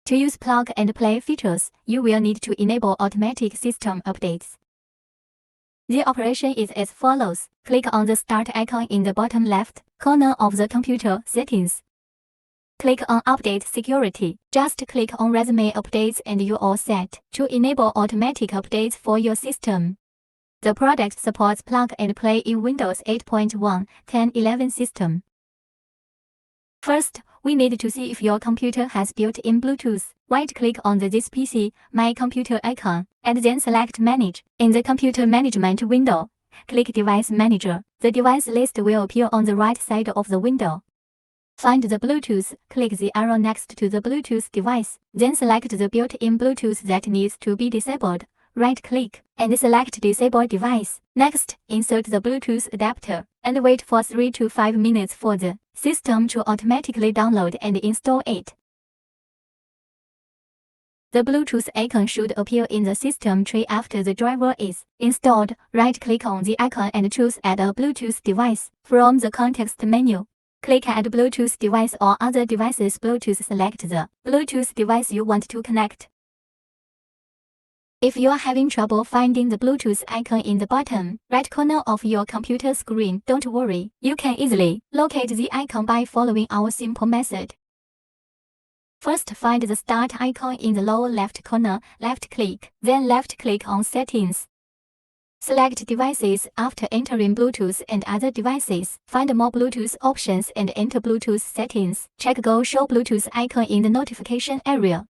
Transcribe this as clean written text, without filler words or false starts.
To use plug-and-play features, you will need to enable automatic system updates. The operation is as follows. Click on the Start icon in the bottom left corner of the computer settings. Click on Update Security. Just click on Resume Updates and you're all set to enable automatic updates for your system. The product supports plug-and-play in Windows 8.1, 10, 11 system. First, we need to see if your computer has built-in Bluetooth. Right-click on the This PC, My Computer icon, and then select Manage. In the Computer Management window, click Device Manager. The device list will appear on the right side of the window. Find the Bluetooth, click the arrow next to the Bluetooth device, then select the built-in Bluetooth that needs to be disabled. Right-click, and select Disable Device. Next, insert the Bluetooth adapter, and wait for 3 to 5 minutes for the system to automatically download and install it. The Bluetooth icon should appear in the system tree after the driver is installed. Right-click on the icon and choose Add a Bluetooth device. From the context menu, click Add Bluetooth device or other devices. Bluetooth. Select the Bluetooth device you want to connect. If you are having trouble finding the Bluetooth icon in the bottom right corner of your computer screen, don't worry. You can easily locate the icon by following our simple method. First, find the Start icon in the lower left corner, left-click, then left-click on Settings. Select Devices. After entering Bluetooth and other devices, find more Bluetooth options and enter Bluetooth settings. Check Go Show Bluetooth icon in the notification area.